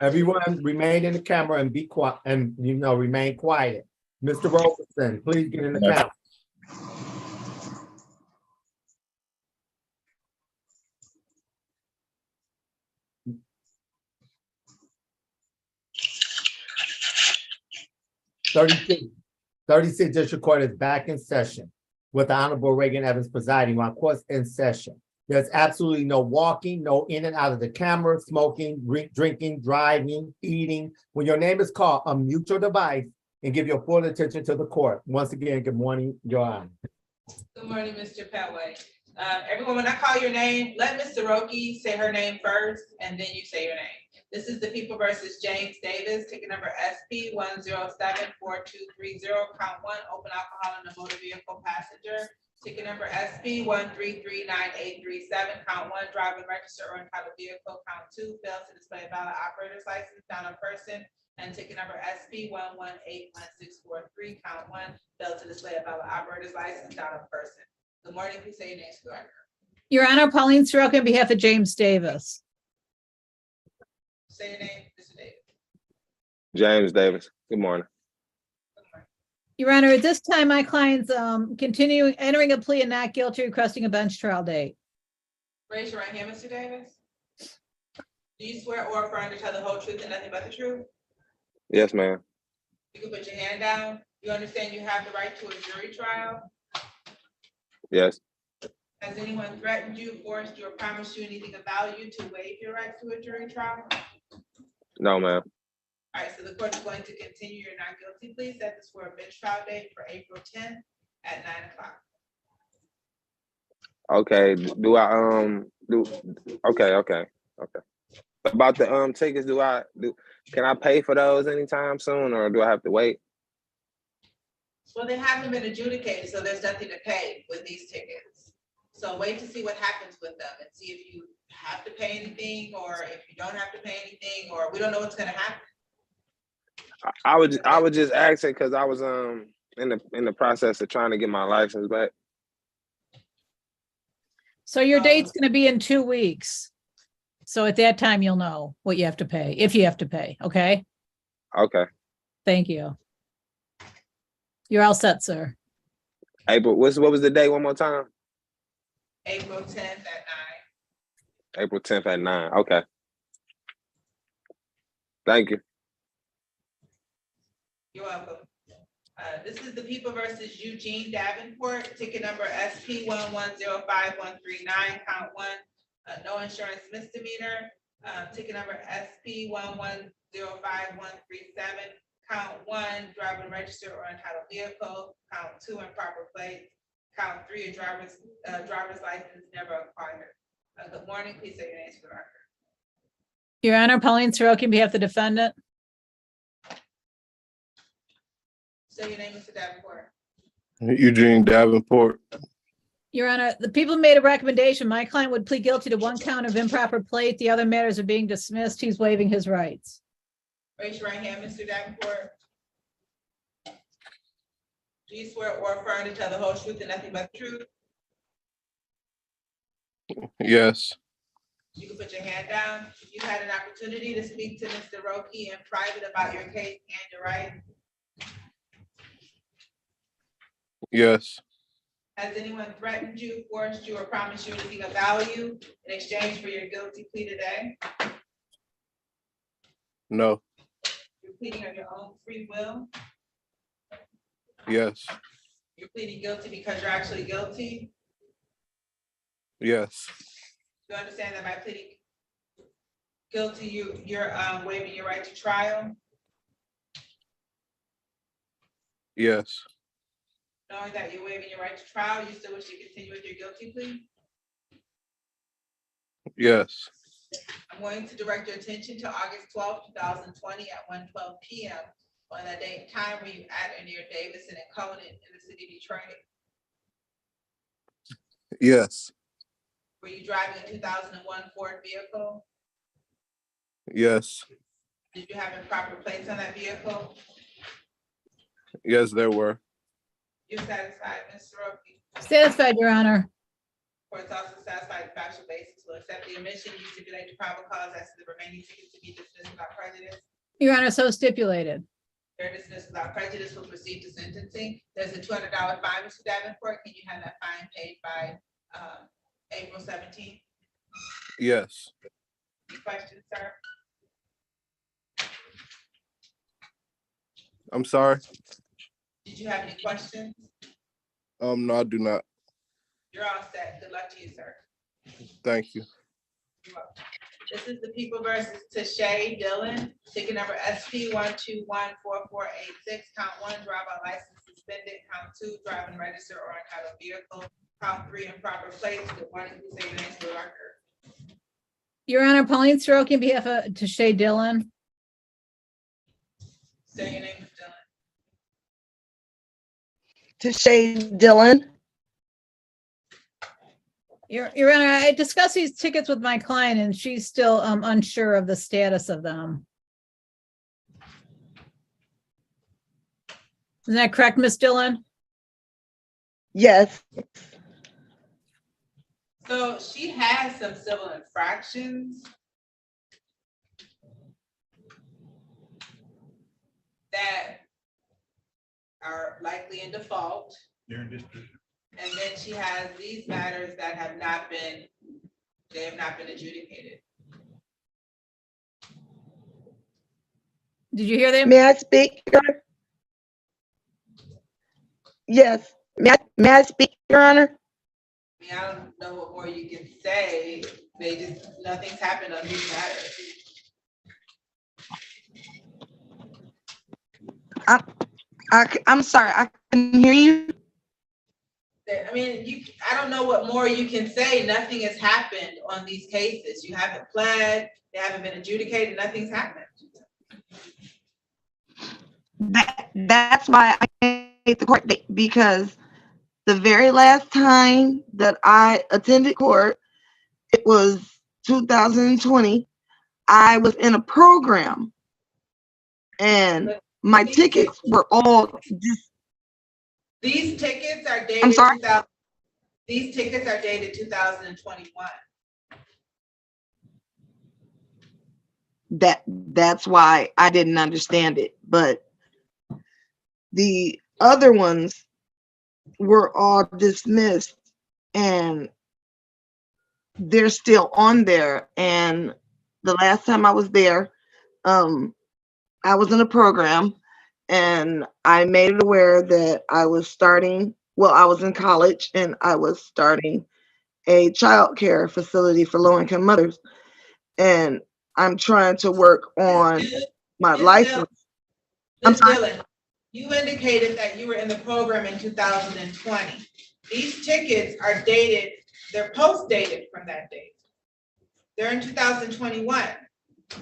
Everyone remain in the camera and be quiet and remain quiet. Mr. Robertson, please get in the camera. 36 District Court is back in session with the Honorable Raeigen Evans presiding while court's in session. There's absolutely no walking, no in and out of the camera, smoking, drinking, driving, eating. When your name is called, unmute your device and give your full attention to the court. Once again, good morning, Your Honor. Good morning, Mr. Pelway. Everyone, when I call your name, let Ms. Siroki say her name first, and then you say your name. This is the People versus James Davis, ticket number SP 1074230, count 1, open alcohol in a motor vehicle passenger. Ticket number SP 1339837, count 1, driving register or entitled vehicle, count 2, fails to display a valid operator's license, down a person. And ticket number SP 1181643, count 1, failed to display a valid operator's license, down a person. Good morning, please say your name, Mr. Record. Your Honor, Pauline Soroka on behalf of James Davis. Say your name, Mr. Davis. James Davis. Good morning. Your Honor, at this time, my client's entering a plea and not guilty, requesting a bench trial date. Raise your right hand, Mr. Davis. Do you swear or affirm to tell the whole truth and nothing but the truth? Yes, ma'am. You can put your hand down. You understand you have the right to a jury trial? Yes. Has anyone threatened you, forced you, or promised you anything of value to waive your right to a jury trial? No, ma'am. All right, so the court is going to continue your not guilty plea. Set this for a bench trial date for April 10th at 9 o'clock. Okay. Okay. About the tickets, can I pay for those anytime soon, or do I have to wait? Well, they haven't been adjudicated, so there's nothing to pay with these tickets. So wait to see what happens with them and see if you have to pay anything, or if you don't have to pay anything, or we don't know what's going to happen. I would just ask it because I was in the process of trying to get my license back. So your date's going to be in 2 weeks. So at that time, you'll know what you have to pay, if you have to pay. Okay. Okay. Thank you. You're all set, sir. April, what was the date one more time? April 10th at 9. April 10th at 9. Okay. Thank you. You're welcome. This is the People versus Eugene Davenport, ticket number SP 1105139, count 1, no insurance misdemeanor. Ticket number SP 1105137, count 1, driving register or entitled vehicle, count 2, improper plates, count 3, a driver's license never acquired. Good morning, please say your names for the record. Your Honor, Pauline Soroka on behalf of the defendant. Say your name, Mr. Davenport. Eugene Davenport. Your Honor, the people made a recommendation. My client would plead guilty to 1 count of improper plate. The other matters are being dismissed. He's waiving his rights. Raise your right hand, Mr. Davenport. Do you swear or affirm to tell the whole truth and nothing but the truth? Yes. You can put your hand down. You had an opportunity to speak to Mr. Roki in private about your case and your rights. Yes. Has anyone threatened you, forced you, or promised you anything of value in exchange for your guilty plea today? No. You're pleading of your own free will. Yes. You're pleading guilty because you're actually guilty. Yes. You understand that by pleading guilty, you're waiving your right to trial? Yes. Knowing that you're waiving your right to trial, you still wish to continue with your guilty plea? Yes. I'm going to direct your attention to August 12th, 2020 at 1:12 p.m. on that date and time where you at or near Davidson and Conan in the city of Detroit. Yes. Were you driving a 2001 Ford vehicle? Yes. Did you have improper plates on that vehicle? Yes, there were. You're satisfied, Ms. Soroki? Satisfied, Your Honor. Court is also satisfied the factual basis will accept the omission. You stipulate the probable cause as to the remaining tickets to be dismissed without prejudice. Your Honor, so stipulated. They're dismissed without prejudice. Will proceed to sentencing. There's a $200 fine, Mr. Davenport. Can you have that fine paid by April 17th? Yes. Any questions, sir? I'm sorry. Did you have any questions? No, I do not. You're all set. Good luck to you, sir. Thank you. You're welcome. This is the People versus Tashay Dillon, ticket number SP 1214486, count 1, driver license suspended, count 2, driving register or untitled vehicle, count 3, improper plates. Good morning, please say your name for the record. Your Honor, Pauline Soroki on behalf of Tashay Dillon. Say your name, Ms. Dillon. Tashay Dillon. Your Honor, I discussed these tickets with my client and she's still unsure of the status of them. Isn't that correct, Ms. Dillon? Yes, So she has some civil infractions that are likely in default. And then she has these matters that have not been, they have not been adjudicated. Did you hear that? may I speak? Your Honor? Yes, may I speak, Your Honor? I mean, I don't know what more you can say. They just, nothing's happened on these matters. I'm sorry, I couldn't hear you. I mean, I don't know what more you can say. Nothing has happened on these cases. You haven't pled, they haven't been adjudicated, nothing's happened. That's why I made the court date, because the very last time that I attended court, it was 2020. I was in a program and my tickets were all just, These tickets are dated. I'm sorry? These tickets are dated 2021. that's why I didn't understand it. But the other ones were all dismissed and they're still on there. And the last time I was there, I was in a program and I made it aware that I was starting, well, I was in college and I was starting a child care facility for low-income mothers. And I'm trying to work on my license. I'm Ms. sorry? Dillon, you indicated that you were in the program in 2020. These tickets are dated, they're post-dated from that date. They're in 2021.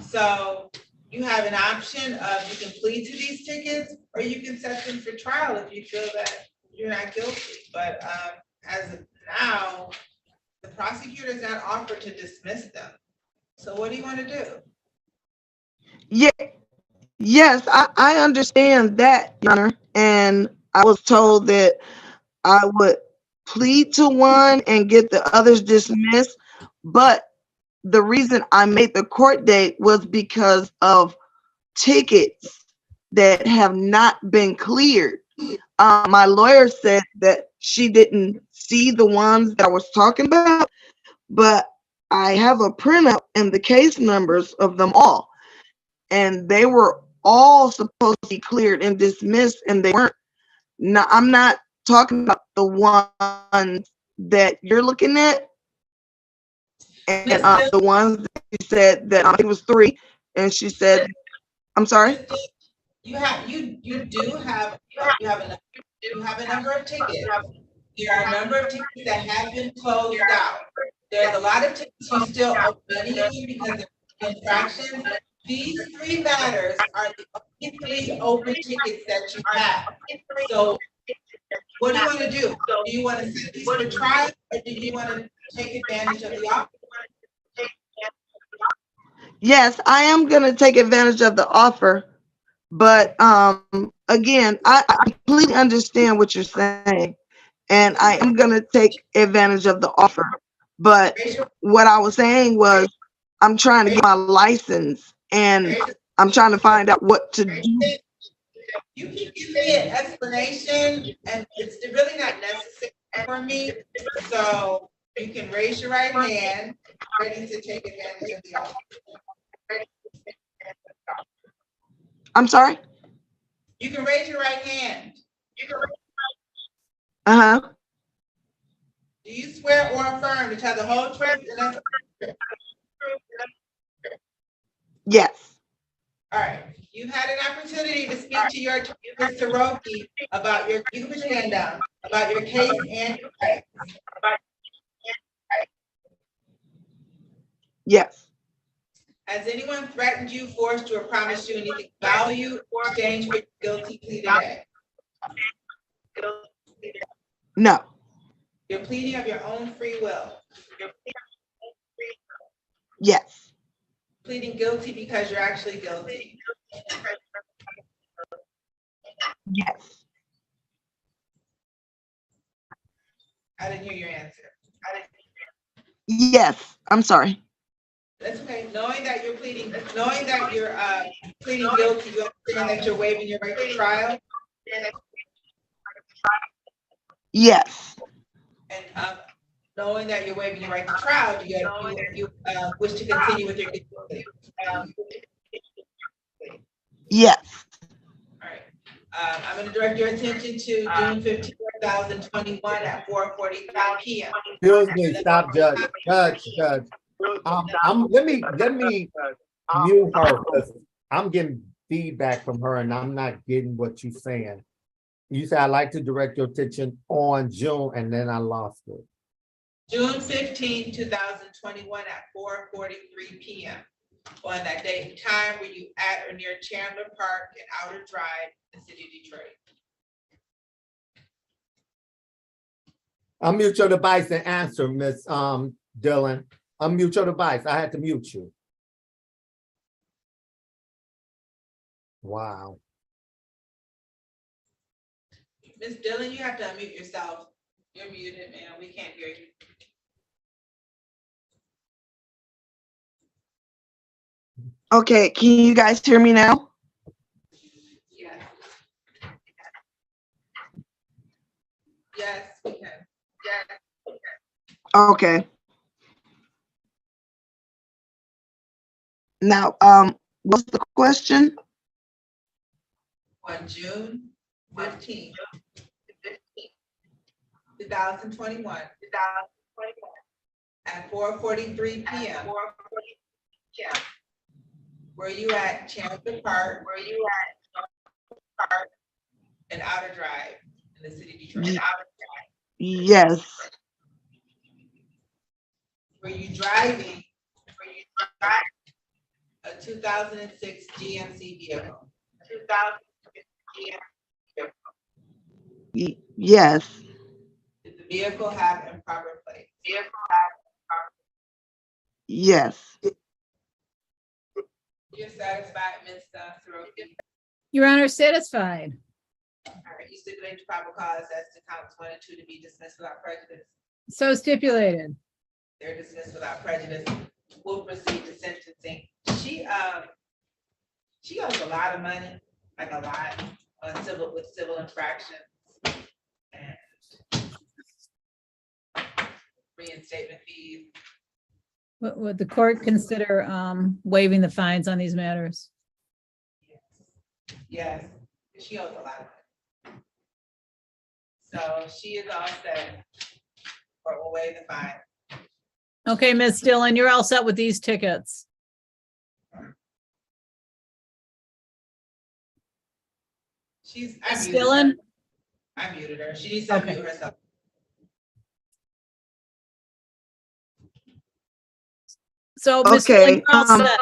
So you have an option of you can plead to these tickets or you can set them for trial if you feel that you're not guilty. But as of now, the prosecutor's not offered to dismiss them. So what do you want to do? Yeah, yes, I understand that, Your Honor. And I was told that I would plead to one and get the others dismissed. But the reason I made the court date was because of tickets that have not been cleared. My lawyer said that she didn't see the ones that I was talking about, but I have a printout and the case numbers of them all. And they were all supposed to be cleared and dismissed, and they weren't. No, I'm not talking about the ones that you're looking at. And the ones that she said that I think it was 3, and she said, I'm sorry? You do have a number of tickets. There are a number of tickets that have been closed out. There's a lot of tickets you still owe money in because of infractions. These 3 matters are the only 3 open tickets that you have. So what do you want to do? Do you want to set these for trial or do you want to take advantage of the offer? Yes, I am going to take advantage of the offer. But again, I completely understand what you're saying. And I am going to take advantage of the offer. But what I was saying was, I'm trying to get my license and I'm trying to find out what to do. You keep giving me an explanation and it's really not necessary for me. So you can raise your right hand, ready to take advantage of the offer. I'm sorry? You can raise your right hand. Uh-huh. Do you swear or affirm to tell the whole truth and nothing but the truth? Yes. All right, you've had an opportunity to speak to your attorney, Mr. Roki, about your, you can put your hand down, about your case and your rights. Yes. Has anyone threatened you, forced you, or promised you anything of value or exchange for your guilty plea today? No. You're pleading of your own free will. Yes. Pleading guilty because you're actually guilty. Yes. I didn't hear your answer. Yes. I'm sorry. That's okay. Knowing that you're pleading guilty, you understand that you're waiving your right to trial. Yes. And knowing that you're waiving your right to trial, do you wish to continue with your guilty? Yes. All right. I'm going to direct your attention to June 15, 2021 at 4:45 p.m. Excuse me, stop, Judge. Judge. Let me mute her, because I'm getting feedback from her and I'm not getting what you're saying. You said I'd like to direct your attention on June, and then I lost it. June 15, 2021 at 4:43 p.m. on that date and time were you at or near Chandler Park and Outer Drive in the city of Detroit? Unmute your device and answer, Miss Dillon. Unmute your device. I had to mute you. Wow. Ms. Dillon, you have to unmute yourself. You're muted, man. We can't hear you. Okay. Can you guys hear me now? Yes. Yes, we can. Okay. Now, what's the question? On June 15, 2021 at 4:43 p.m. Were you at Chandler Park? And Outer Drive in the city of Detroit? Yes. Were you driving a 2006 GMC vehicle? Yes. Did the vehicle have improper plates? Yes. You're satisfied, Ms. Soroki? Your Honor, satisfied. All right, you stipulate the probable cause as to counts 1 and 2 to be dismissed without prejudice. So stipulated. They're dismissed without prejudice. We'll proceed to sentencing. She owes a lot of money, like a lot, on civil infractions and reinstatement fees. Would the court consider waiving the fines on these matters? Yes, she owes a lot of money. So she is all set. Or we'll waive the fine. Okay, Ms. Dillon, you're all set with these tickets. I Ms. muted her. Dillon? I muted her. She needs to Okay. unmute herself. So, Ms. Okay, Dillon, you're all set.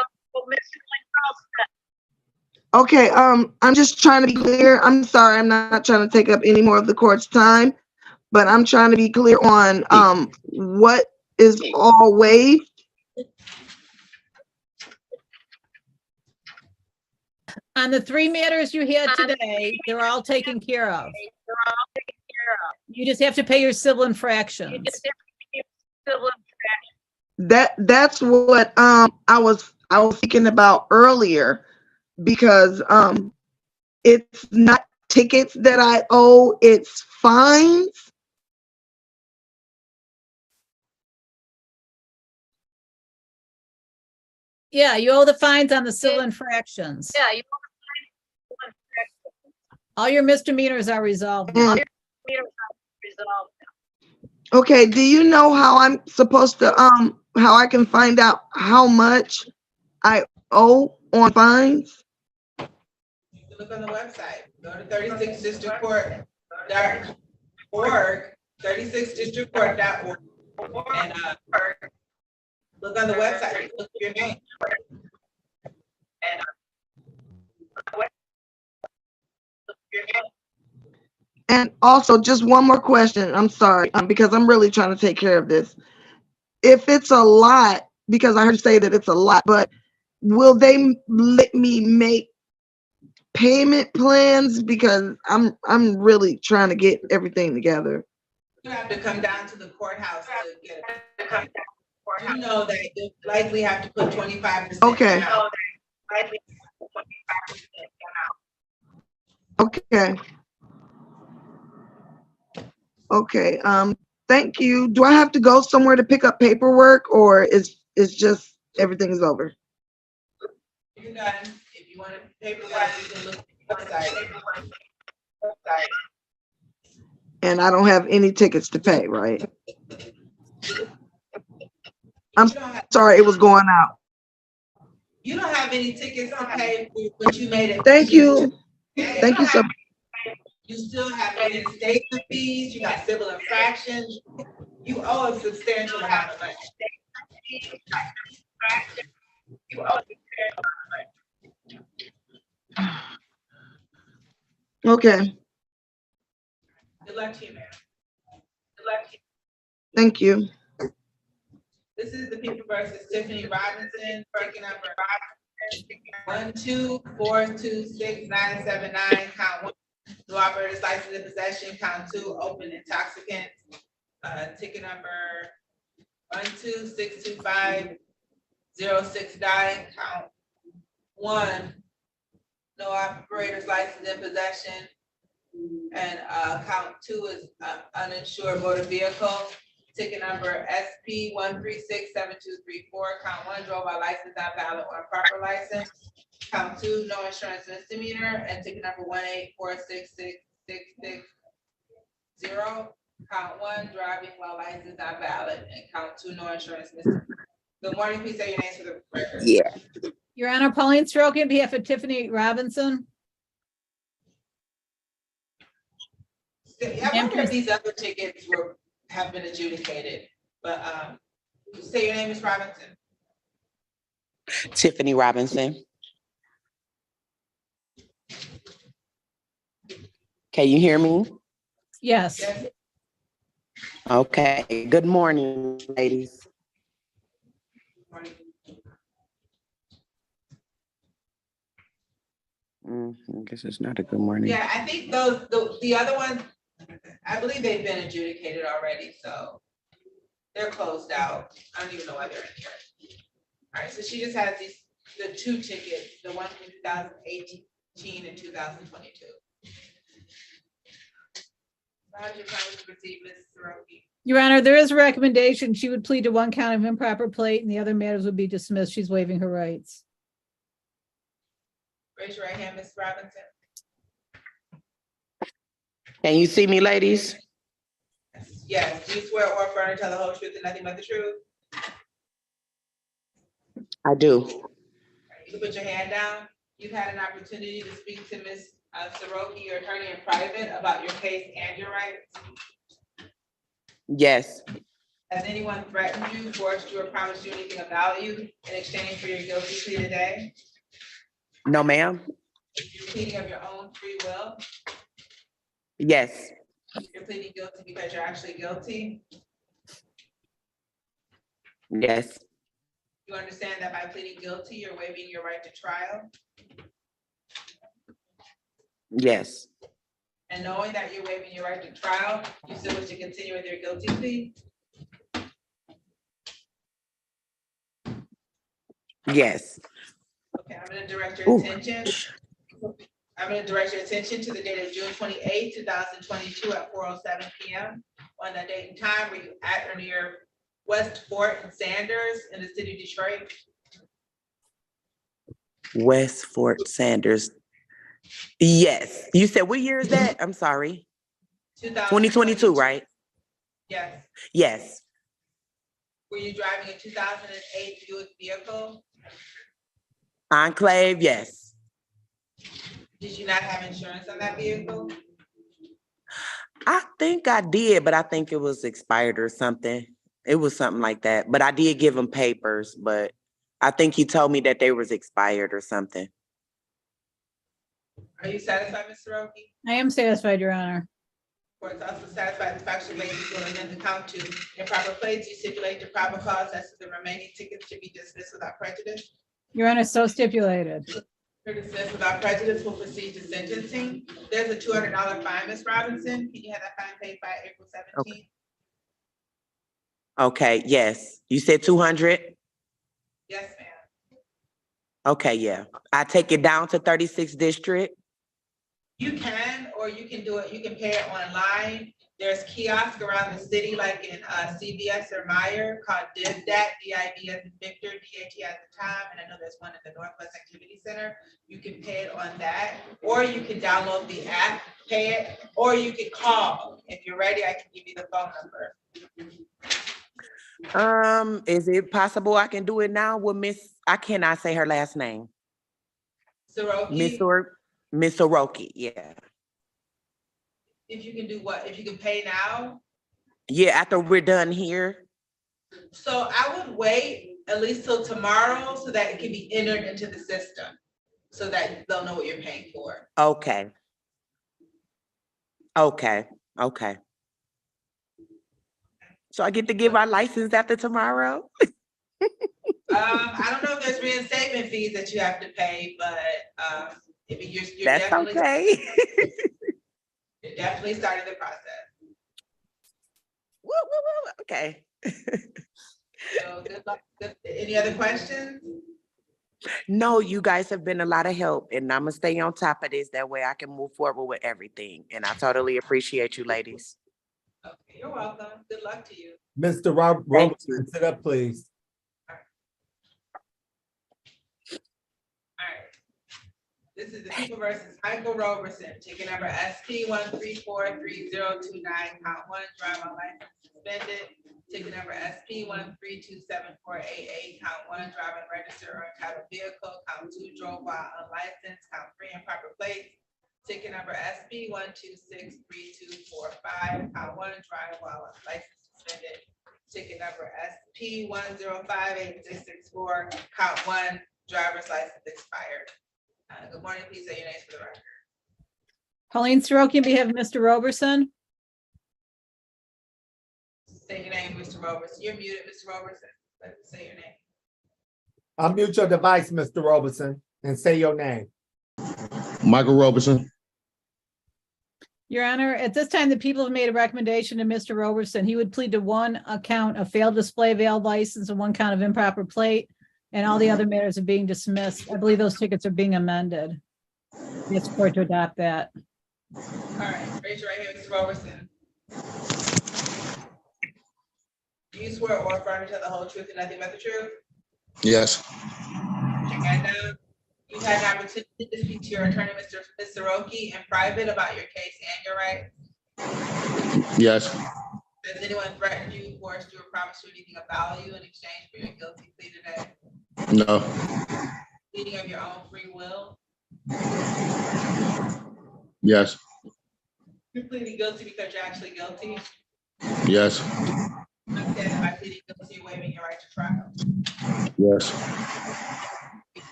Okay, I'm just trying to be clear. I'm sorry, I'm not trying to take up any more of the court's time, but I'm trying to be clear on what is all waived. On the 3 matters you had today, they're all taken care of. You just have to pay your civil infractions. That's what I was thinking about earlier, because it's not tickets that I owe, it's fines. Yeah, you owe the fines on the civil infractions. Yeah, you All your misdemeanors are resolved. now. And resolve. okay, do you know how I'm supposed to how I can find out how much I owe on fines? You can look on the website, go to 36districtcourt.org, 36districtcourt.org, and look on the website, look for your name. And also, just one more question. I'm sorry, because I'm really trying to take care of this. If it's a lot, because I heard you say that it's a lot, but will they let me make payment plans? Because I'm really trying to get everything together. You have to come down to the courthouse to get it. You know that you likely have to put 25%. Okay. down. Okay. Okay. Thank you. Do I have to go somewhere to pick up paperwork, or is just everything's over? You're done. If you want to paperwork, you can look at the website. And I don't have any tickets to pay, right? I'm You don't have- sorry, it was going out. You don't have any tickets to pay, but you made it. Thank you. Thank you so. You still have reinstatement fees, you got civil infractions, you owe a substantial amount of money. Okay. Good luck to you, ma'am. Thank you. This is the people versus Tiffany Robinson, ticket number 124269979, count 1. No operator's license in possession, count 2, open intoxicant. Ticket number 1262506, count 1. No operator's license in possession. And count 2 is uninsured motor vehicle. Ticket number SP 1367234, count 1, drove by license not valid or improper license. Count 2, no insurance misdemeanor. And ticket number 184666660, count 1, driving while license not valid. And count 2, no insurance misdemeanor. Good morning, please say your names for the record. Yeah. Your Honor, Pauline Soroka on behalf of Tiffany Robinson. I wonder if these other tickets have been adjudicated, but say your name is Robinson. Tiffany Robinson. Can you hear me? Yes. Yes. Okay. Good morning, ladies. Morning. I guess it's not a good morning. Yeah, I think those, the other ones, I believe they've been adjudicated already, so they're closed out. I don't even know why they're in here. All right, so she just has the 2 tickets, the one from 2018 and 2022. How's your promise to proceed, Ms. Soroki? Your Honor, there is a recommendation. She would plead to 1 count of improper plate and the other matters would be dismissed. She's waiving her rights. Raise your right hand, Ms. Robinson. Can you see me, ladies? Yes, do you swear or affirm to tell the whole truth and nothing but the truth? I do. You can put your hand down. You've had an opportunity to speak to Ms. Soroki, your attorney, in private about your case and your rights. Yes. Has anyone threatened you, forced you, or promised you anything of value in exchange for your guilty plea today? No, ma'am. You're pleading of your own free will. Yes. You're pleading guilty because you're actually guilty. Yes. You understand that by pleading guilty, you're waiving your right to trial. Yes. And knowing that you're waiving your right to trial, you still wish to continue with your guilty plea? Yes. Okay, I'm gonna direct your Ooh. attention. I'm gonna direct your attention to the date of June 28, 2022 at 4:07 PM. On that date and time, were you at or near West Fort and Sanders in the city of Detroit? West Fort Sanders. Yes. You said what year is that? I'm sorry. 2022, right? Yes. Yes. Were you driving a 2008 Buick vehicle? Enclave, yes. Did you not have insurance on that vehicle? I think I did, but I think it was expired or something. It was something like that. But I did give him papers, but I think he told me that they was expired or something. Are you satisfied, Mr. Roki? I am satisfied, Your Honor. Court is also satisfied the factual basis will amend the count to improper plates. You stipulate the proper cause as to the remaining tickets should be dismissed without prejudice. Your Honor, so stipulated. You're dismissed without prejudice. Will proceed to sentencing. There's a $200 fine, Ms. Robinson. Can you have that fine paid by April 17th? Okay, yes. You said 200? Yes, ma'am. Okay, yeah. I take it down to 36th District. You can, or you can do it, you can pay it online. There's kiosks around the city, like in CVS or Meyer, called DivDat, D-I-V as in Victor, D-A-T as in Tom, and I know there's one at the Northwest Activity Center. You can pay it on that, or you can download the app, pay it, or you can call. If you're ready, I can give you the phone number. Is it possible I can do it now with Miss, I cannot say her last name. Soroki, Miss Oroki, yeah. if you can do what, if you can pay now? Yeah, after we're done here. So I would wait at least till tomorrow so that it can be entered into the system, so that they'll know what you're paying for. Okay. Okay, okay. So I get to get my license after tomorrow? I don't know if there's reinstatement fees that you have to pay, but you're That's definitely, okay. you're definitely starting the process. Woo, woo, woo. Okay. So good luck. Any other questions? No, you guys have been a lot of help, and I'm gonna stay on top of this. That way I can move forward with everything. And I totally appreciate you ladies. Okay, you're welcome. Good luck to you. Mr. Thank Robertson, sit up, please. All right. This is the people versus Michael Roberson, ticket number SP 1343029, count one, driver license suspended. Ticket number SP 1327488, count one, driving register or entitled vehicle, count two, drove while unlicensed, count three, improper plates. Ticket number SP 1263245, count one, drive while license suspended. Ticket number SP 1058664, count one, driver's license expired. Good morning, please say your names for the record. Pauline Soroki on behalf of Mr. Roberson. Say your name, Mr. Robertson. You're muted, Mr. Robertson. Say your name. Unmute your device, Mr. Robertson, and say your name. Michael Roberson. Your Honor, at this time, the people have made a recommendation to Mr. Roberson. He would plead to one account of failed display veiled license and one count of improper plate, and all the other matters are being dismissed. I believe those tickets are being amended. It's court to adopt that. All right, raise your right hand, Mr. Robertson. Do you swear or affirm to tell the whole truth and nothing but the truth? Yes. Put your hand down. You've had an opportunity to speak to your attorney, Mr. Soroki, in private about your case and your rights. Yes. Has anyone threatened you, forced you, or promised you anything of value in exchange for your guilty plea today? No. Pleading of your own free will? Yes. You're pleading guilty because you're actually guilty? Yes. Understand that by pleading guilty, you're waiving your right to trial. Yes.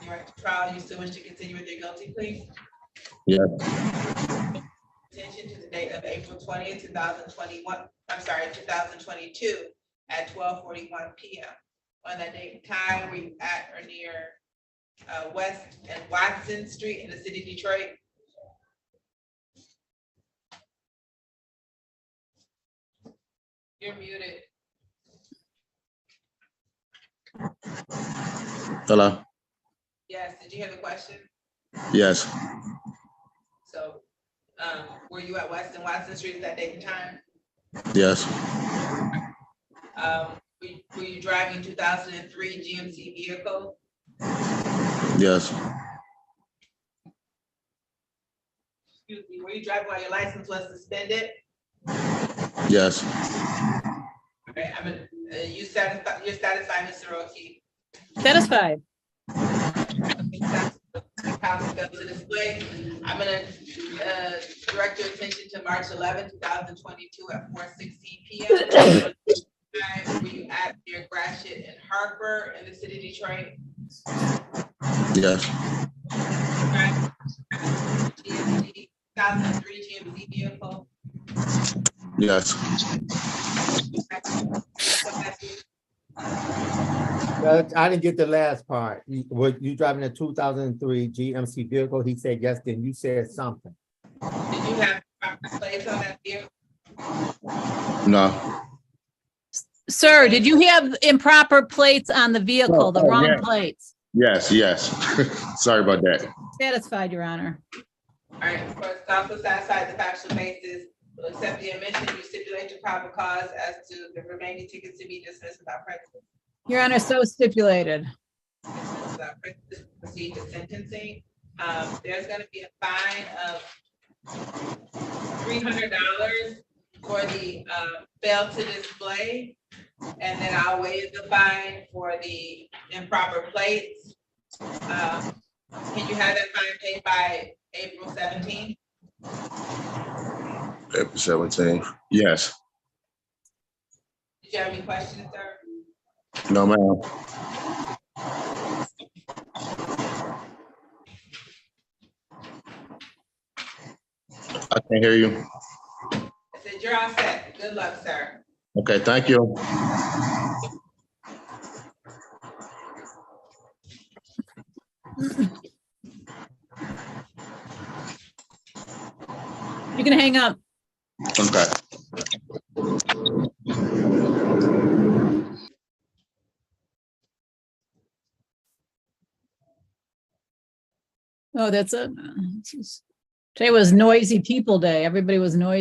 Your right to trial, you still wish to continue with your guilty plea? Yes. Attention to the date of April 20th, 2022 at 12:41 p.m. On that date and time, were you at or near West and Watson Street in the city of Detroit? You're muted. Hello? Yes, did you hear the question? Yes, So, were you at West and Watson Street at that date and time? yes, Were you driving 2003 GMC vehicle? yes, Excuse me, were you driving while your license was suspended? yes, Okay, you're satisfied, Mr. Roki? Satisfied. Council go to display. I'm gonna, direct your attention to March 11, 2022 at 4:16 p.m. Were you at near Gratiot and Harper in the city of Detroit? yes, GMC, 2003 GMC vehicle. yes. I didn't get the last part. Were you driving a 2003 GMC vehicle? He said yes, then you said something. Did you have proper plates on that vehicle? No. Sir, did you have improper plates on the vehicle, the wrong yes. plates? Yes, yes. Sorry about that. Satisfied, Your Honor. All right, of course, counsel satisfied the factual basis. Will accept the admission, you stipulate your proper cause as to the remaining tickets to be dismissed without prejudice. Your Honor, so stipulated. Dismissed without prejudice, proceed to sentencing. There's gonna be a fine of $300 for the fail to display. And then I'll waive the fine for the improper plates. Can you have that fine paid by April 17th? April 17th. Yes. Did you have any questions, sir? No, ma'am. I can't hear you. I said, you're all set. Good luck, sir. Okay, thank you. You can hang up. Okay. Oh, today was noisy people day. Everybody was noisy.